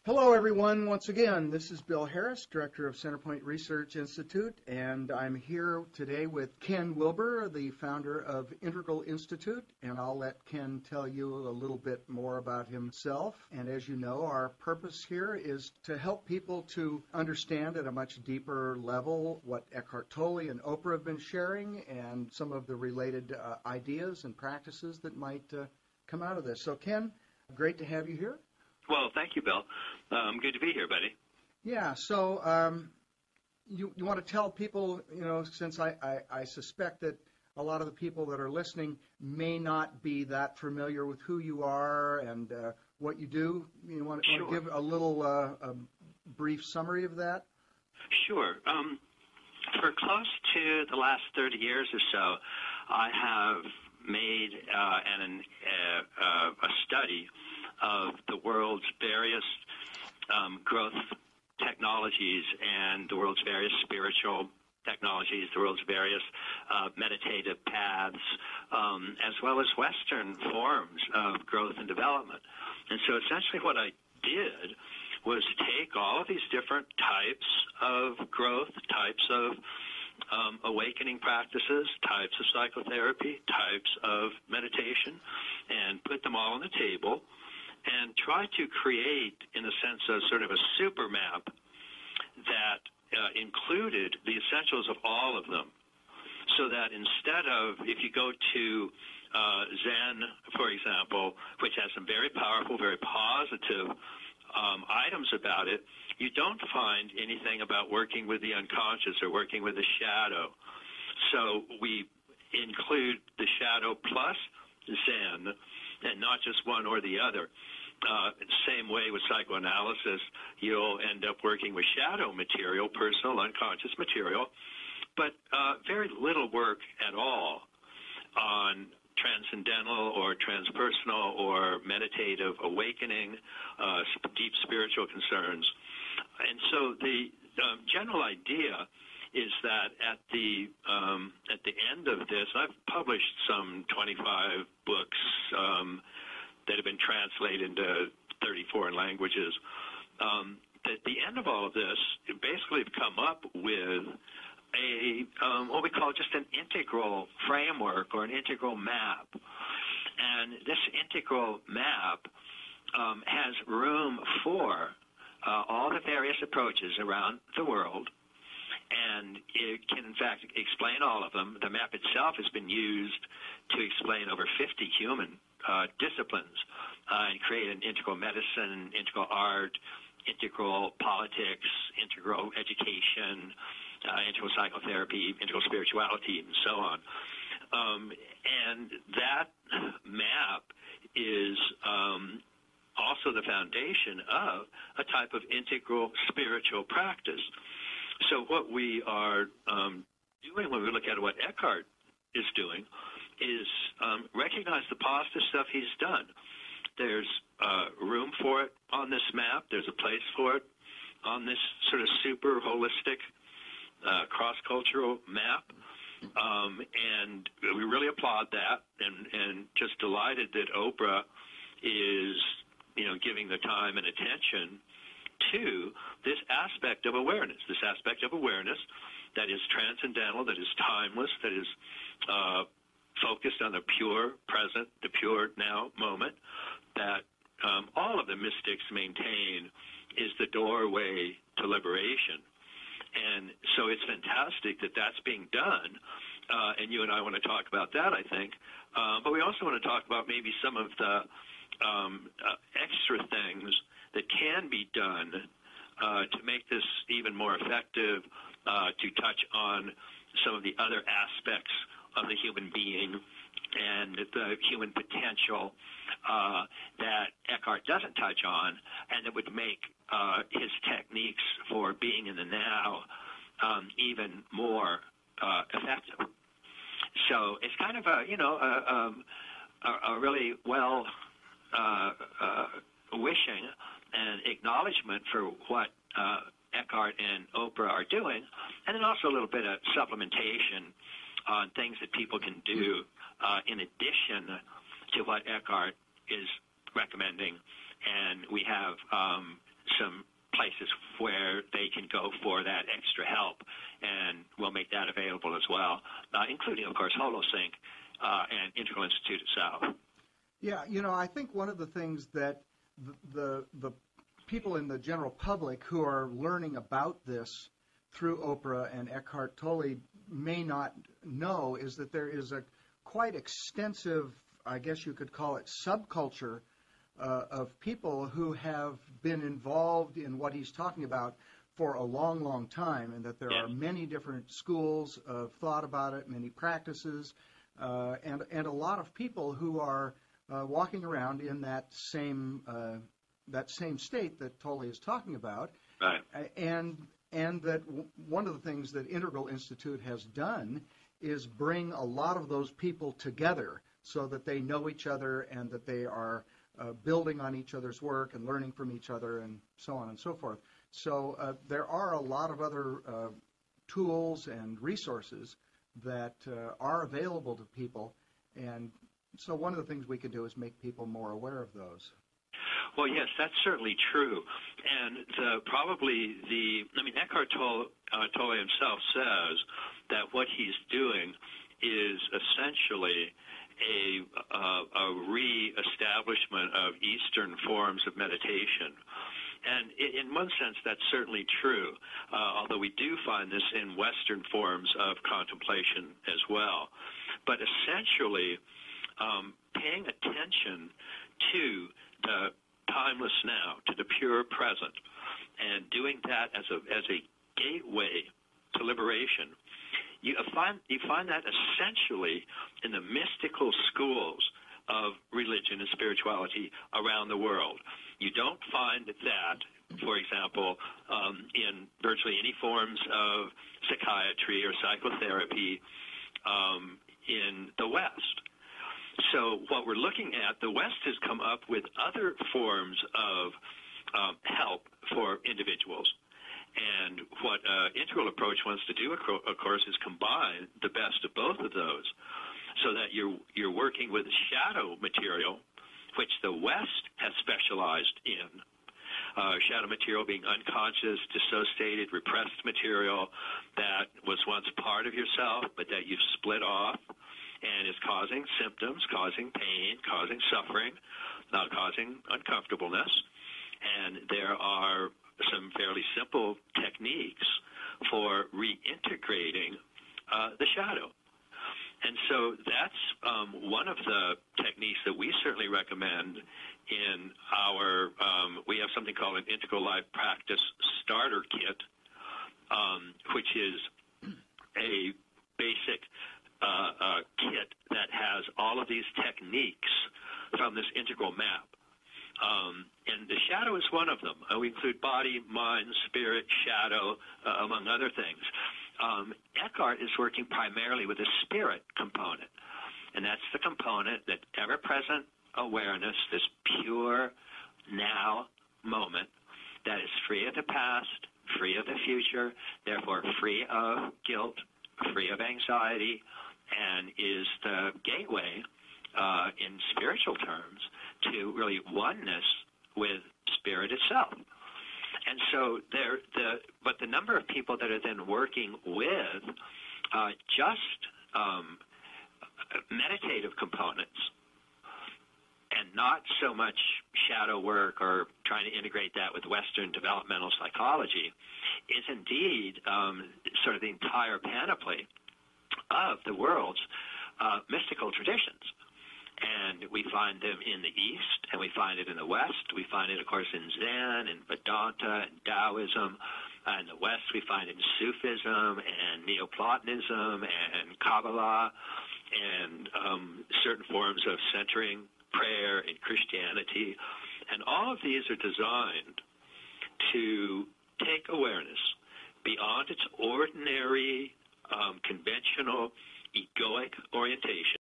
Hello, everyone. Once again, this is Bill Harris, Director of Centerpoint Research Institute, and I'm here today with Ken Wilber, the founder of Integral Institute, and I'll let Ken tell you a little bit more about himself. And as you know, our purpose here is to help people to understand at a much deeper level what Eckhart Tolle and Oprah have been sharing and some of the related ideas and practices that might come out of this. So, Ken, great to have you here. Well, thank you, Bill. Good to be here, buddy. Yeah, so you want to tell people, since I suspect that a lot of the people that are listening may not be that familiar with who you are and what you do. You want to give a little a brief summary of that? Sure. For close to the last 30 years or so, I have made a study of the world's various growth technologies and the world's various spiritual technologies, the world's various meditative paths, as well as Western forms of growth and development. And so essentially what I did was take all of these different types of growth, types of awakening practices, types of psychotherapy, types of meditation, and put them all on the table and try to create, in a sense, a sort of a super map that included the essentials of all of them. So that instead of, if you go to Zen, for example, which has some very powerful, very positive items about it, you don't find anything about working with the unconscious or working with the shadow. So we include the shadow plus Zen, and not just one or the other. Same way with psychoanalysis, you'll end up working with shadow material, personal, unconscious material, but very little work at all on transcendental or transpersonal or meditative awakening, deep spiritual concerns. And so the general idea is that at the end of this, I've published some 25 books that have been translated into 34 languages. At the end of all of this, basically have come up with what we call just an integral framework or an integral map. And this integral map has room for all the various approaches around the world, and it can, in fact, explain all of them. The map itself has been used to explain over 50 human disciplines and create an integral medicine, integral art, integral politics, integral education, integral psychotherapy, integral spirituality, and so on. And that map is also the foundation of a type of integral spiritual practice. So what we are doing when we look at what Eckhart is doing is recognize the positive stuff he's done. There's room for it on this map. There's a place for it on this sort of super holistic cross-cultural map. And we really applaud that and just delighted that Oprah is, giving the time and attention to this aspect of awareness, that is transcendental, that is timeless, that is focused on the pure present, the pure now moment, that all of the mystics maintain is the doorway to liberation. And so it's fantastic that that's being done, and you and I want to talk about that, I think. But we also want to talk about maybe some of the extra things that can be done to make this even more effective, to touch on some of the other aspects of the human being and the human potential that Eckhart doesn't touch on, and that would make his techniques for being in the now even more effective. So it's kind of a really well wishing and acknowledgement for what Eckhart and Oprah are doing, and then also a little bit of supplementation on things that people can do in addition to what Eckhart is recommending. And we have some places where they can go for that extra help, and we'll make that available as well, including, of course, HoloSync and Integral Institute itself. Yeah, I think one of the things that the people in the general public who are learning about this through Oprah and Eckhart Tolle may not know is that there is a quite extensive, I guess you could call it, subculture of people who have been involved in what he's talking about for a long, long time, and that there are many different schools of thought about it, many practices, and a lot of people who are walking around in that same state that Tolle is talking about. Right. And that one of the things that Integral Institute has done is bring a lot of those people together so that they know each other and that they are building on each other's work and learning from each other and so on and so forth. So there are a lot of other tools and resources that are available to people, and so one of the things we can do is make people more aware of those. Well, yes, that's certainly true. And Eckhart Tolle himself says that what he's doing is essentially a re-establishment of Eastern forms of meditation. And in one sense, that's certainly true, although we do find this in Western forms of contemplation as well. But essentially, paying attention to the timeless now, to the pure present, and doing that as a gateway to liberation, you find that essentially in the mystical schools of religion and spirituality around the world. You don't find that, for example, in virtually any forms of psychiatry or psychotherapy in the West. So what we're looking at, the West has come up with other forms of help for individuals. And what Integral Approach wants to do, of course, is combine the best of both of those so that you're working with shadow material, which the West has specialized in. Shadow material being unconscious, dissociated, repressed material that was once part of yourself, but that you've split off and is causing symptoms, causing pain, causing suffering, causing uncomfortableness. And there are some fairly simple techniques for reintegrating the shadow. And so that's one of the techniques that we certainly recommend in our, we have something called an Integral Life Practice Starter Kit, which is a basic kit that has all of these techniques from this integral map. And the shadow is one of them. We include body, mind, spirit, shadow, among other things. Eckhart is working primarily with the spirit component, and that's the component that ever-present awareness, this pure now moment that is free of the past, free of the future, therefore free of guilt, free of anxiety, and is the gateway in spiritual terms to really oneness with spirit itself. And so but the number of people that are then working with just meditative components and not so much shadow work or trying to integrate that with Western developmental psychology is indeed sort of the entire panoply of the world's mystical traditions. And we find them in the East, and we find it in the West. We find it, of course, in Zen and Vedanta and Taoism. In the West, we find it in Sufism and Neoplatonism and Kabbalah and certain forms of centering prayer in Christianity. And all of these are designed to take awareness beyond its ordinary, conventional, egoic orientation